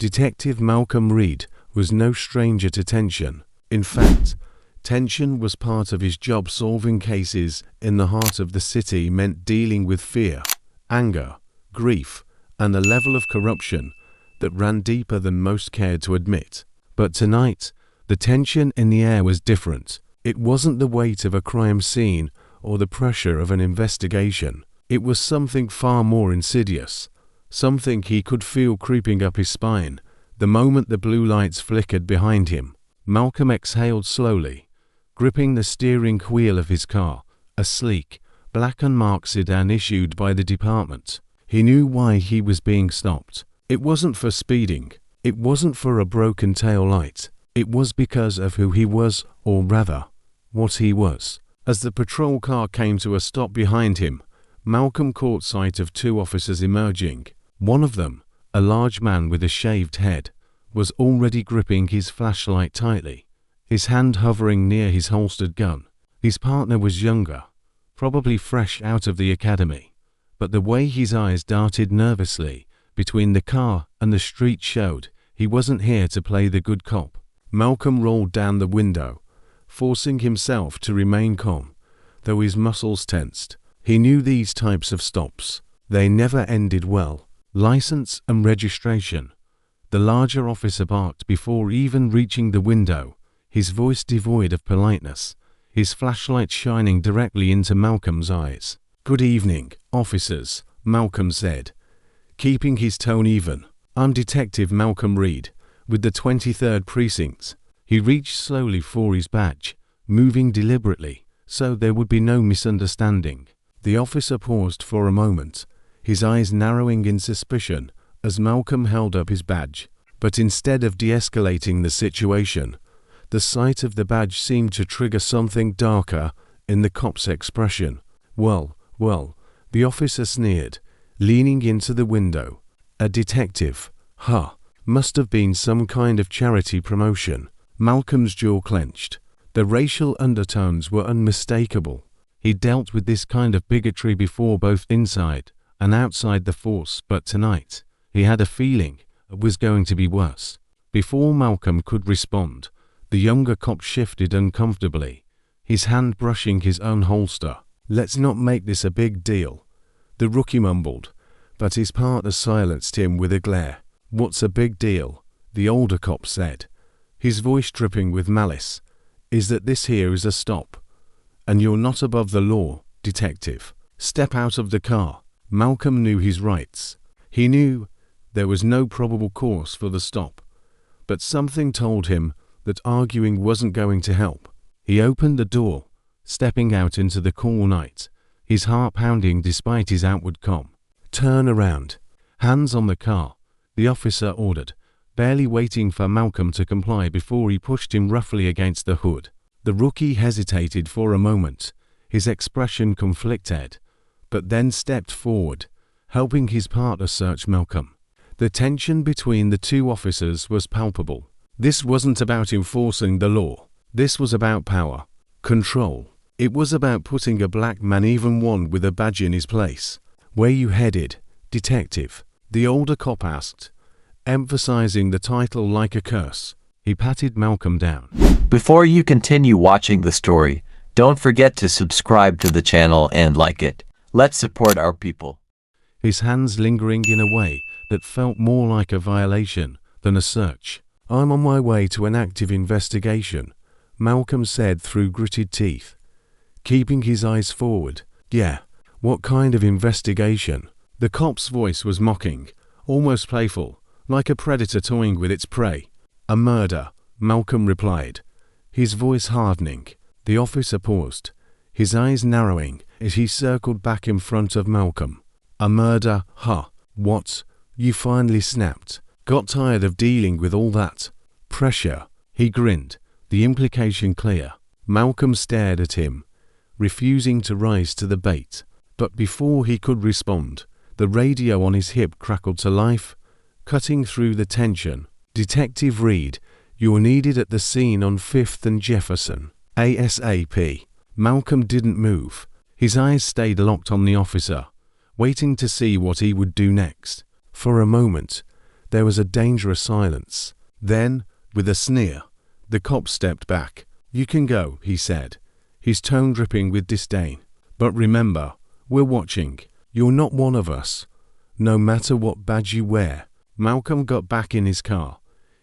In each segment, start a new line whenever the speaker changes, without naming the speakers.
Detective Malcolm Reed was no stranger to tension. In fact, tension was part of his job. Solving cases in the heart of the city meant dealing with fear, anger, grief, and a level of corruption that ran deeper than most cared to admit. But tonight, the tension in the air was different. It wasn't the weight of a crime scene or the pressure of an investigation. It was something far more insidious, something he could feel creeping up his spine. The moment the blue lights flickered behind him, Malcolm exhaled slowly, gripping the steering wheel of his car, a sleek, black unmarked sedan issued by the department. He knew why he was being stopped. It wasn't for speeding. It wasn't for a broken tail light. It was because of who he was, or rather, what he was. As the patrol car came to a stop behind him, Malcolm caught sight of two officers emerging. One of them, a large man with a shaved head, was already gripping his flashlight tightly, his hand hovering near his holstered gun. His partner was younger, probably fresh out of the academy, but the way his eyes darted nervously between the car and the street showed he wasn't here to play the good cop. Malcolm rolled down the window, forcing himself to remain calm, though his muscles tensed. He knew these types of stops. They never ended well. License and registration. The larger officer barked before even reaching the window, his voice devoid of politeness, his flashlight shining directly into Malcolm's eyes. "Good evening, officers," Malcolm said, keeping his tone even. "I'm Detective Malcolm Reed, with the 23rd Precinct." He reached slowly for his badge, moving deliberately, so there would be no misunderstanding. The officer paused for a moment, his eyes narrowing in suspicion as Malcolm held up his badge. But instead of de-escalating the situation, the sight of the badge seemed to trigger something darker in the cop's expression. Well, the officer sneered, leaning into the window. "A detective? Huh. Must have been some kind of charity promotion." Malcolm's jaw clenched. The racial undertones were unmistakable. He dealt with this kind of bigotry before, both inside and outside the force, but tonight, he had a feeling it was going to be worse. Before Malcolm could respond, the younger cop shifted uncomfortably, his hand brushing his own holster. "Let's not make this a big deal," the rookie mumbled, but his partner silenced him with a glare. "What's a big deal?" the older cop said, his voice dripping with malice. "Is that this here is a stop, and you're not above the law, detective. Step out of the car." Malcolm knew his rights. He knew there was no probable cause for the stop, but something told him that arguing wasn't going to help. He opened the door, stepping out into the cool night, his heart pounding despite his outward calm. "Turn around. Hands on the car," the officer ordered, barely waiting for Malcolm to comply before he pushed him roughly against the hood. The rookie hesitated for a moment, his expression conflicted, but then stepped forward, helping his partner search Malcolm. The tension between the two officers was palpable. This wasn't about enforcing the law. This was about power, control. It was about putting a black man, even one with a badge, in his place. "Where you headed, detective?" the older cop asked, emphasizing the title like a curse. He patted Malcolm down.
Before you continue watching the story, don't forget to subscribe to the channel and like it. Let's support our people.
His hands lingering in a way that felt more like a violation than a search. "I'm on my way to an active investigation," Malcolm said through gritted teeth, keeping his eyes forward. "Yeah, what kind of investigation?" The cop's voice was mocking, almost playful, like a predator toying with its prey. "A murder," Malcolm replied, his voice hardening. The officer paused, his eyes narrowing as he circled back in front of Malcolm. "A murder, huh? What? You finally snapped? Got tired of dealing with all that pressure?" He grinned, the implication clear. Malcolm stared at him, refusing to rise to the bait. But before he could respond, the radio on his hip crackled to life, cutting through the tension. "Detective Reed, you're needed at the scene on 5th and Jefferson, ASAP." Malcolm didn't move. His eyes stayed locked on the officer, waiting to see what he would do next. For a moment, There was a dangerous silence. Then, with a sneer, the cop stepped back. "You can go," he said, his tone dripping with disdain. "But remember, we're watching. You're not one of us, no matter what badge you wear." Malcolm got back in his car,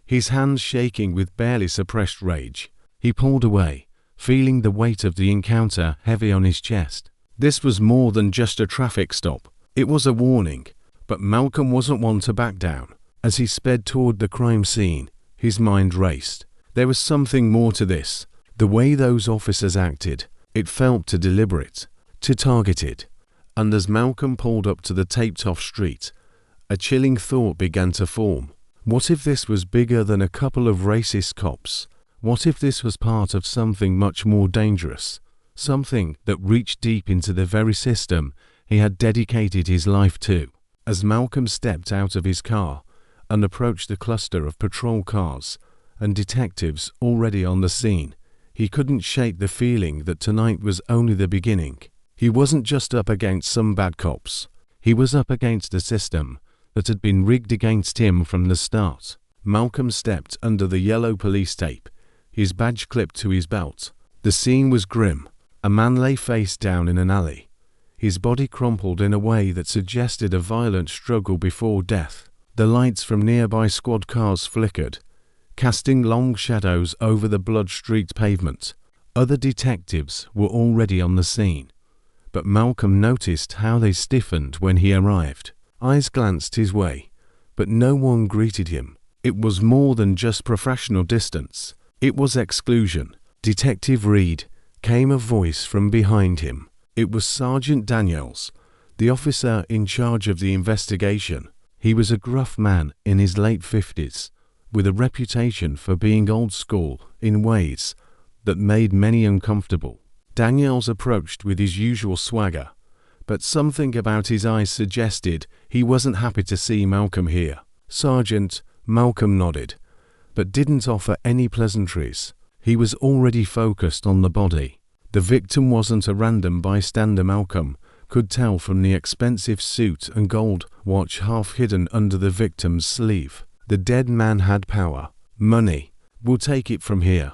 his hands shaking with barely suppressed rage. He pulled away, feeling the weight of the encounter heavy on his chest. This was more than just a traffic stop. It was a warning, but Malcolm wasn't one to back down. As he sped toward the crime scene, his mind raced. There was something more to this. The way those officers acted, it felt too deliberate, too targeted. And as Malcolm pulled up to the taped-off street, a chilling thought began to form. What if this was bigger than a couple of racist cops? What if this was part of something much more dangerous? Something that reached deep into the very system he had dedicated his life to. As Malcolm stepped out of his car and approached the cluster of patrol cars and detectives already on the scene, he couldn't shake the feeling that tonight was only the beginning. He wasn't just up against some bad cops. He was up against a system that had been rigged against him from the start. Malcolm stepped under the yellow police tape, his badge clipped to his belt. The scene was grim. A man lay face down in an alley, his body crumpled in a way that suggested a violent struggle before death. The lights from nearby squad cars flickered, casting long shadows over the blood-streaked pavement. Other detectives were already on the scene, but Malcolm noticed how they stiffened when he arrived. Eyes glanced his way, but no one greeted him. It was more than just professional distance. It was exclusion. "Detective Reed," came a voice from behind him. It was Sergeant Daniels, the officer in charge of the investigation. He was a gruff man in his late 50s, with a reputation for being old school in ways that made many uncomfortable. Daniels approached with his usual swagger, but something about his eyes suggested he wasn't happy to see Malcolm here. "Sergeant," Malcolm nodded, but didn't offer any pleasantries. He was already focused on the body. The victim wasn't a random bystander. Malcolm could tell from the expensive suit and gold watch half hidden under the victim's sleeve. The dead man had power. "Money. We'll take it from here,"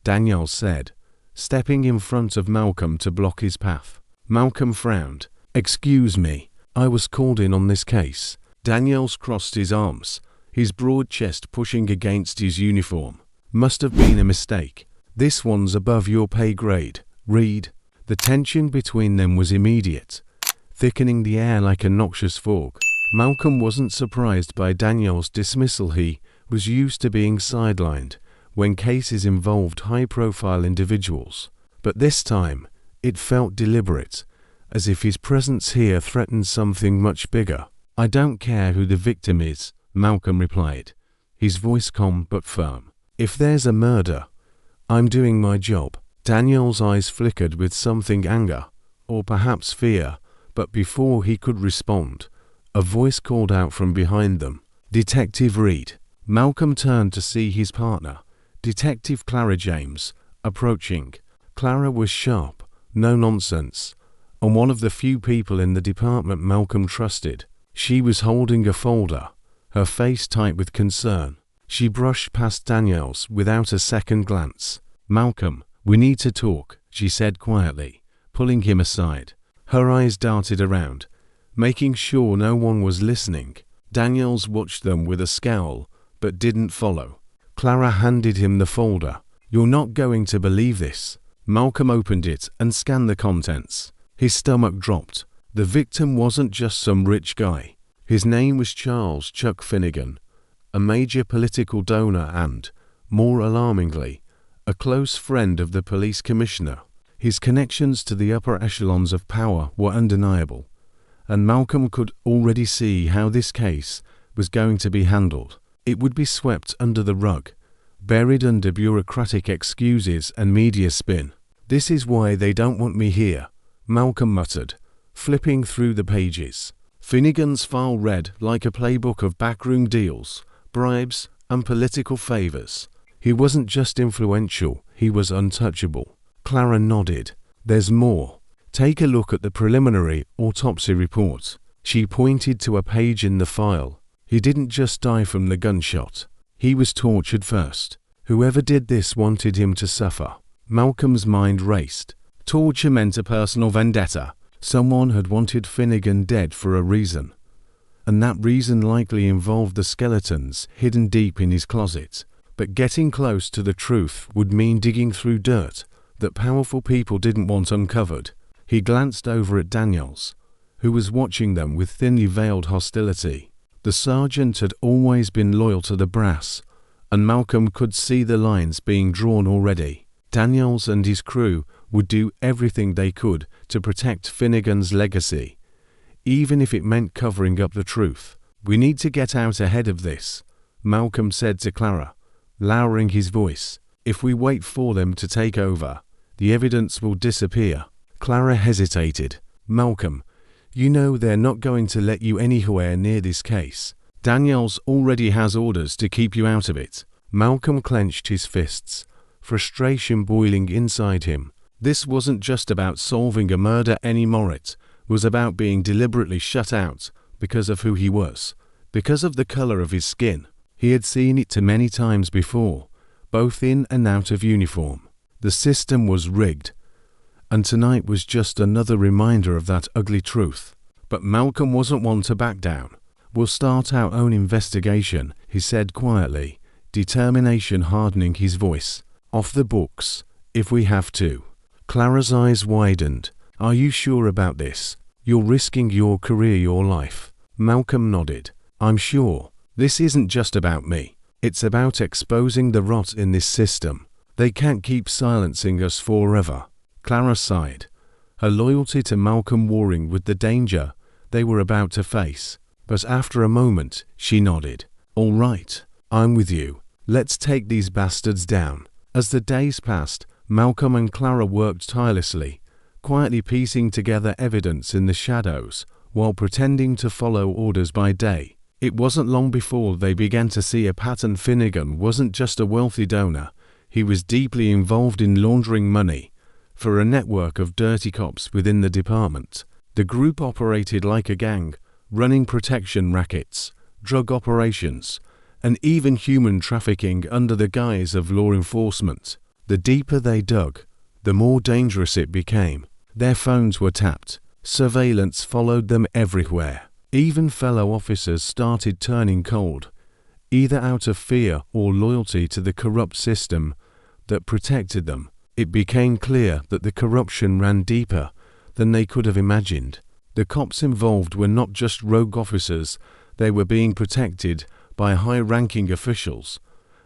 Daniels said, stepping in front of Malcolm to block his path. Malcolm frowned. "Excuse me, I was called in on this case." Daniels crossed his arms, his broad chest pushing against his uniform. "Must have been a mistake. This one's above your pay grade, Reed." The tension between them was immediate, thickening the air like a noxious fog. Malcolm wasn't surprised by Daniels' dismissal. He was used to being sidelined when cases involved high-profile individuals. But this time, it felt deliberate, as if his presence here threatened something much bigger. "I don't care who the victim is," Malcolm replied, his voice calm but firm. "If there's a murder, I'm doing my job." Daniel's eyes flickered with something anger, or perhaps fear, but before he could respond, a voice called out from behind them. "Detective Reed." Malcolm turned to see his partner, Detective Clara James, approaching. Clara was sharp, no nonsense, and one of the few people in the department Malcolm trusted. She was holding a folder, her face tight with concern. She brushed past Daniels without a second glance. "Malcolm, we need to talk," she said quietly, pulling him aside. Her eyes darted around, making sure no one was listening. Daniels watched them with a scowl, but didn't follow. Clara handed him the folder. "You're not going to believe this." Malcolm opened it and scanned the contents. His stomach dropped. The victim wasn't just some rich guy. His name was Charles Chuck Finnegan, a major political donor and, more alarmingly, a close friend of the police commissioner. His connections to the upper echelons of power were undeniable, and Malcolm could already see how this case was going to be handled. It would be swept under the rug, buried under bureaucratic excuses and media spin. "This is why they don't want me here," Malcolm muttered, flipping through the pages. Finnegan's file read like a playbook of backroom deals, bribes, and political favors. He wasn't just influential, he was untouchable. Clara nodded. "There's more. Take a look at the preliminary autopsy report." She pointed to a page in the file. He didn't just die from the gunshot. He was tortured first. Whoever did this wanted him to suffer. Malcolm's mind raced. Torture meant a personal vendetta. Someone had wanted Finnegan dead for a reason. And that reason likely involved the skeletons hidden deep in his closet. But getting close to the truth would mean digging through dirt that powerful people didn't want uncovered. He glanced over at Daniels, who was watching them with thinly veiled hostility. The sergeant had always been loyal to the brass, and Malcolm could see the lines being drawn already. Daniels and his crew would do everything they could to protect Finnegan's legacy, even if it meant covering up the truth. "We need to get out ahead of this," Malcolm said to Clara, lowering his voice. "If we wait for them to take over, the evidence will disappear." Clara hesitated. "Malcolm, you know they're not going to let you anywhere near this case. Daniels already has orders to keep you out of it." Malcolm clenched his fists, frustration boiling inside him. This wasn't just about solving a murder anymore. It was about being deliberately shut out because of who he was, because of the color of his skin. He had seen it too many times before, both in and out of uniform. The system was rigged, and tonight was just another reminder of that ugly truth. But Malcolm wasn't one to back down. "We'll start our own investigation," he said quietly, determination hardening his voice. "Off the books, if we have to." Clara's eyes widened. "Are you sure about this? You're risking your career, your life." Malcolm nodded. "I'm sure. This isn't just about me. It's about exposing the rot in this system. They can't keep silencing us forever." Clara sighed, her loyalty to Malcolm warring with the danger they were about to face. But after a moment, she nodded. "All right, I'm with you. Let's take these bastards down." As the days passed, Malcolm and Clara worked tirelessly, quietly piecing together evidence in the shadows while pretending to follow orders by day. It wasn't long before they began to see a pattern. Finnegan wasn't just a wealthy donor. He was deeply involved in laundering money for a network of dirty cops within the department. The group operated like a gang, running protection rackets, drug operations, and even human trafficking under the guise of law enforcement. The deeper they dug, the more dangerous it became. Their phones were tapped. Surveillance followed them everywhere. Even fellow officers started turning cold, either out of fear or loyalty to the corrupt system that protected them. It became clear that the corruption ran deeper than they could have imagined. The cops involved were not just rogue officers, they were being protected by high-ranking officials,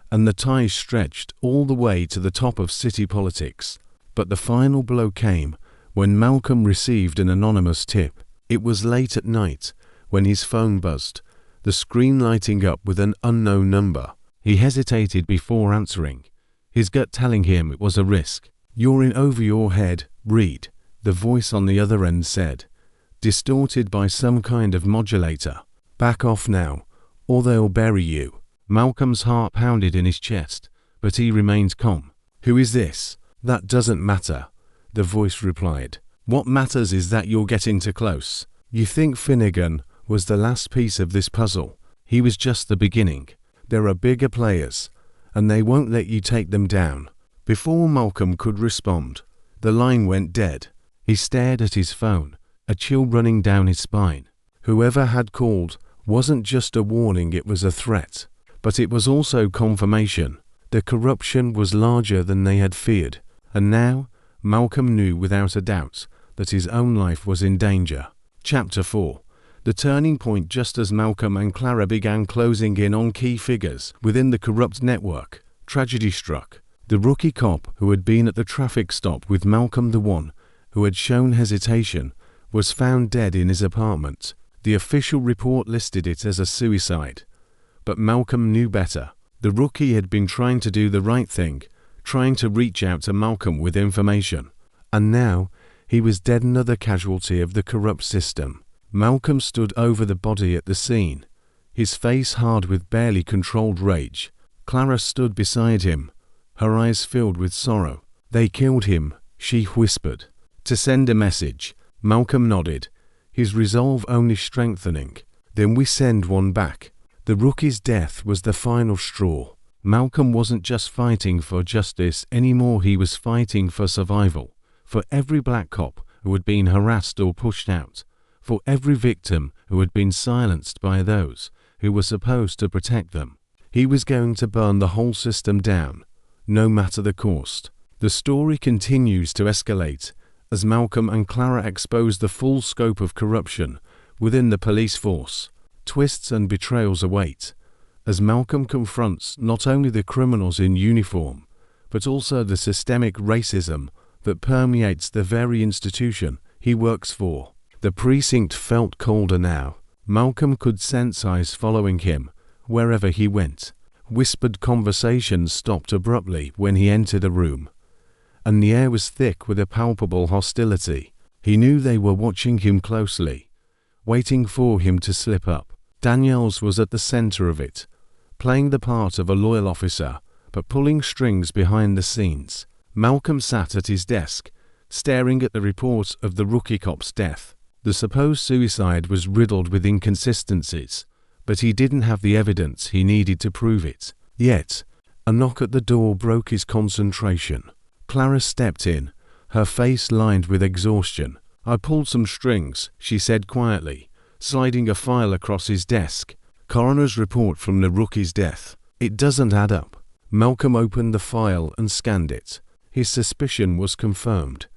and the ties stretched all the way to the top of city politics. But the final blow came when Malcolm received an anonymous tip. It was late at night when his phone buzzed, the screen lighting up with an unknown number. He hesitated before answering, his gut telling him it was a risk. "You're in over your head, Reed," the voice on the other end said, distorted by some kind of modulator. "Back off now, or they'll bury you." Malcolm's heart pounded in his chest, but he remained calm. "Who is this?" "That doesn't matter," the voice replied. "What matters is that you're getting too close. You think Finnegan was the last piece of this puzzle. He was just the beginning. There are bigger players, and they won't let you take them down." Before Malcolm could respond, the line went dead. He stared at his phone, a chill running down his spine. Whoever had called wasn't just a warning, it was a threat. But it was also confirmation. The corruption was larger than they had feared, and now Malcolm knew without a doubt that his own life was in danger. Chapter 4. The turning point. Just as Malcolm and Clara began closing in on key figures within the corrupt network, tragedy struck. The rookie cop who had been at the traffic stop with Malcolm, the one who had shown hesitation, was found dead in his apartment. The official report listed it as a suicide. But Malcolm knew better. The rookie had been trying to do the right thing, trying to reach out to Malcolm with information. And now he was dead, another casualty of the corrupt system. Malcolm stood over the body at the scene, his face hard with barely controlled rage. Clara stood beside him, her eyes filled with sorrow. "They killed him," she whispered. "To send a message." Malcolm nodded, his resolve only strengthening. "Then we send one back. The rookie's death was the final straw. Malcolm wasn't just fighting for justice anymore, he was fighting for survival. For every black cop who had been harassed or pushed out. For every victim who had been silenced by those who were supposed to protect them. He was going to burn the whole system down, no matter the cost. The story continues to escalate as Malcolm and Clara expose the full scope of corruption within the police force. Twists and betrayals await as Malcolm confronts not only the criminals in uniform, but also the systemic racism that permeates the very institution he works for. The precinct felt colder now. Malcolm could sense eyes following him wherever he went. Whispered conversations stopped abruptly when he entered a room, and the air was thick with a palpable hostility. He knew they were watching him closely, waiting for him to slip up. Daniels was at the center of it, playing the part of a loyal officer, but pulling strings behind the scenes. Malcolm sat at his desk, staring at the report of the rookie cop's death. The supposed suicide was riddled with inconsistencies, but he didn't have the evidence he needed to prove it. Yet, a knock at the door broke his concentration. Clara stepped in, her face lined with exhaustion. "I pulled some strings," she said quietly, sliding a file across his desk. "Coroner's report from the rookie's death. It doesn't add up." Malcolm opened the file and scanned it. His suspicion was confirmed.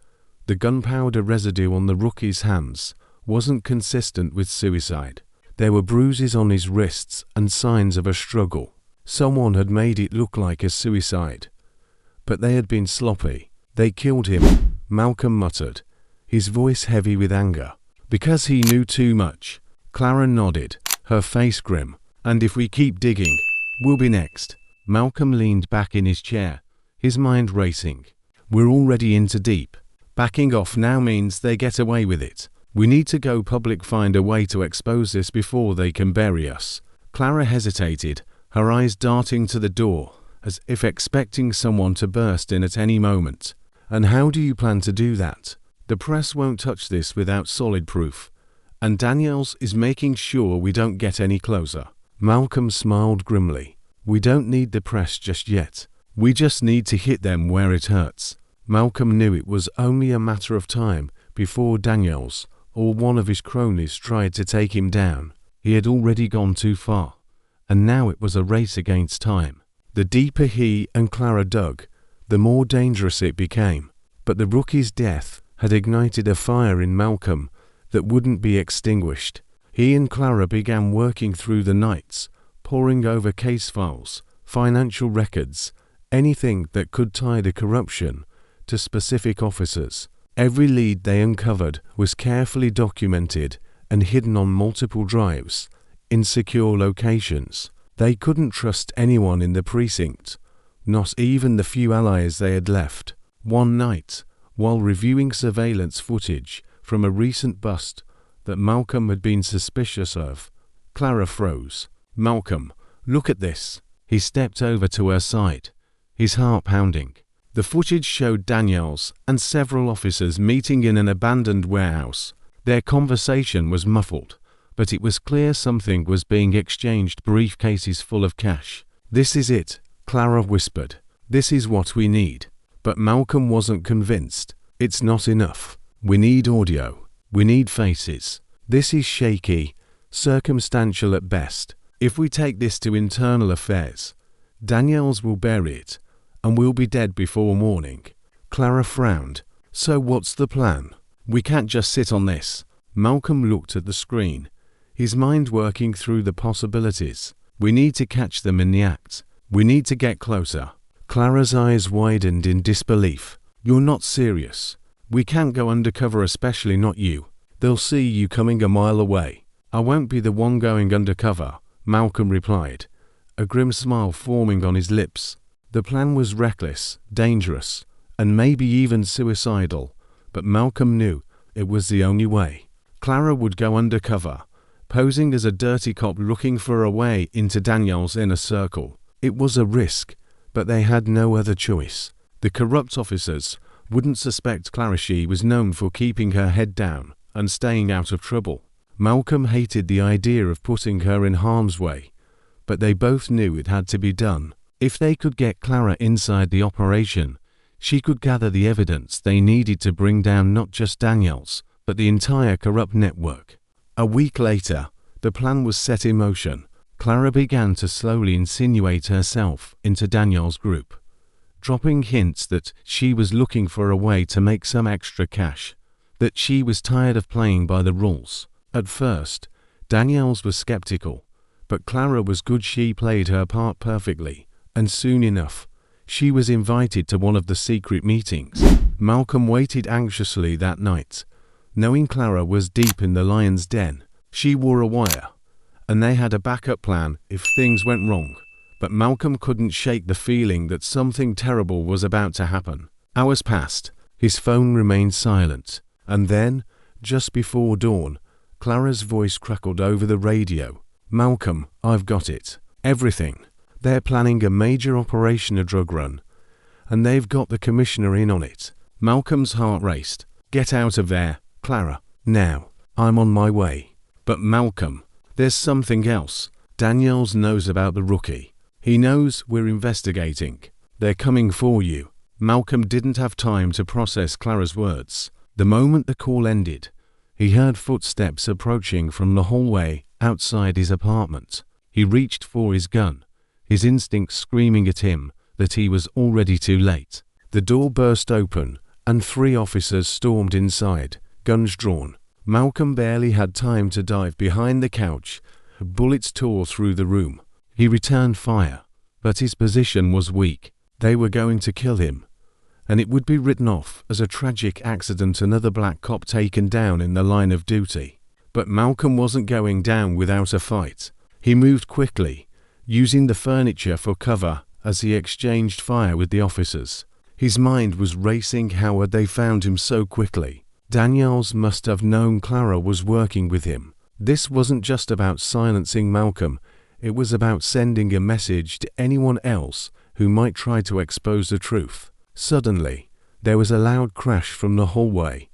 The gunpowder residue on the rookie's hands wasn't consistent with suicide. There were bruises on his wrists and signs of a struggle. Someone had made it look like a suicide. But they had been sloppy. "They killed him," Malcolm muttered, his voice heavy with anger. "Because he knew too much." Clara nodded, her face grim. "And if we keep digging, we'll be next." Malcolm leaned back in his chair, his mind racing. "We're already into deep. Backing off now means they get away with it. We need to go public, find a way to expose this before they can bury us." Clara hesitated, her eyes darting to the door, as if expecting someone to burst in at any moment. "And how do you plan to do that? The press won't touch this without solid proof, and Daniels is making sure we don't get any closer." Malcolm smiled grimly. "We don't need the press just yet. We just need to hit them where it hurts." Malcolm knew it was only a matter of time before Daniels or one of his cronies tried to take him down. He had already gone too far, and now it was a race against time. The deeper he and Clara dug, the more dangerous it became. But the rookie's death had ignited a fire in Malcolm that wouldn't be extinguished. He and Clara began working through the nights, poring over case files, financial records, anything that could tie the corruption to specific officers. Every lead they uncovered was carefully documented and hidden on multiple drives, in secure locations. They couldn't trust anyone in the precinct, not even the few allies they had left. One night, while reviewing surveillance footage from a recent bust that Malcolm had been suspicious of, Clara froze. "Malcolm, look at this." He stepped over to her side, his heart pounding. The footage showed Daniels and several officers meeting in an abandoned warehouse. Their conversation was muffled, but it was clear something was being exchanged. Briefcases full of cash. "This is it," Clara whispered. "This is what we need." But Malcolm wasn't convinced. "It's not enough. We need audio. We need faces. This is shaky, circumstantial at best. If we take this to internal affairs, Daniels will bury it, and we'll be dead before morning." Clara frowned. "So what's the plan? We can't just sit on this." Malcolm looked at the screen, his mind working through the possibilities. "We need to catch them in the act. We need to get closer." Clara's eyes widened in disbelief. "You're not serious. We can't go undercover, especially not you. They'll see you coming a mile away." "I won't be the one going undercover," Malcolm replied, a grim smile forming on his lips. The plan was reckless, dangerous, and maybe even suicidal, but Malcolm knew it was the only way. Clara would go undercover, posing as a dirty cop looking for a way into Daniel's inner circle. It was a risk, but they had no other choice. The corrupt officers wouldn't suspect Clara. She was known for keeping her head down and staying out of trouble. Malcolm hated the idea of putting her in harm's way, but they both knew it had to be done. If they could get Clara inside the operation, she could gather the evidence they needed to bring down not just Daniels, but the entire corrupt network. A week later, the plan was set in motion. Clara began to slowly insinuate herself into Daniels' group, dropping hints that she was looking for a way to make some extra cash, that she was tired of playing by the rules. At first, Daniels was skeptical, but Clara was good. She played her part perfectly, and soon enough, she was invited to one of the secret meetings. Malcolm waited anxiously that night, knowing Clara was deep in the lion's den. She wore a wire, and they had a backup plan if things went wrong. But Malcolm couldn't shake the feeling that something terrible was about to happen. Hours passed. His phone remained silent. And then, just before dawn, Clara's voice crackled over the radio. "Malcolm, I've got it. Everything. They're planning a major operation, a drug run, and they've got the commissioner in on it." Malcolm's heart raced. "Get out of there, Clara. Now. I'm on my way." "But Malcolm, there's something else. Daniels knows about the rookie. He knows we're investigating. They're coming for you." Malcolm didn't have time to process Clara's words. The moment the call ended, he heard footsteps approaching from the hallway outside his apartment. He reached for his gun, his instincts screaming at him that he was already too late. The door burst open, and 3 officers stormed inside, guns drawn. Malcolm barely had time to dive behind the couch. Bullets tore through the room. He returned fire, but his position was weak. They were going to kill him, and it would be written off as a tragic accident, another black cop taken down in the line of duty. But Malcolm wasn't going down without a fight. He moved quickly, using the furniture for cover as he exchanged fire with the officers. His mind was racing. How had they found him so quickly? Daniels must have known Clara was working with him. This wasn't just about silencing Malcolm. It was about sending a message to anyone else who might try to expose the truth. Suddenly, there was a loud crash from the hallway,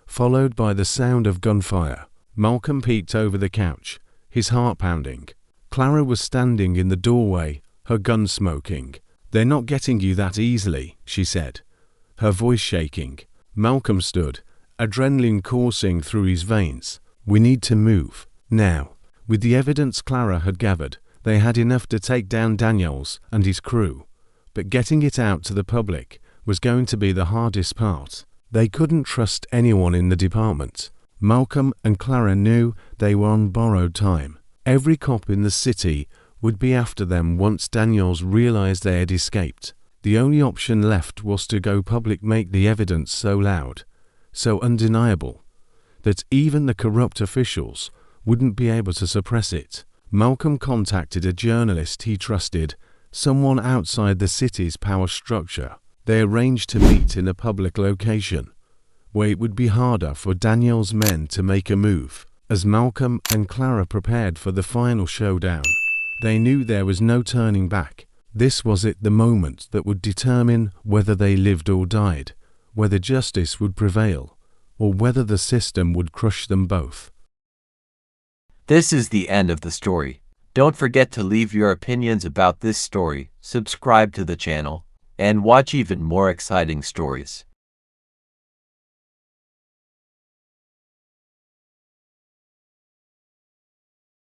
followed by the sound of gunfire. Malcolm peeked over the couch, his heart pounding. Clara was standing in the doorway, her gun smoking. "They're not getting you that easily," she said, her voice shaking. Malcolm stood, adrenaline coursing through his veins. "We need to move, now." With the evidence Clara had gathered, they had enough to take down Daniels and his crew. But getting it out to the public was going to be the hardest part. They couldn't trust anyone in the department. Malcolm and Clara knew they were on borrowed time. Every cop in the city would be after them once Daniels realized they had escaped. The only option left was to go public, make the evidence so loud, so undeniable, that even the corrupt officials wouldn't be able to suppress it. Malcolm contacted a journalist he trusted, someone outside the city's power structure. They arranged to meet in a public location, where it would be harder for Daniels' men to make a move. As Malcolm and Clara prepared for the final showdown, they knew there was no turning back. This was it, the moment that would determine whether they lived or died, whether justice would prevail, or whether the system would crush them both.
This is the end of the story. Don't forget to leave your opinions about this story, subscribe to the channel, and watch even more exciting stories.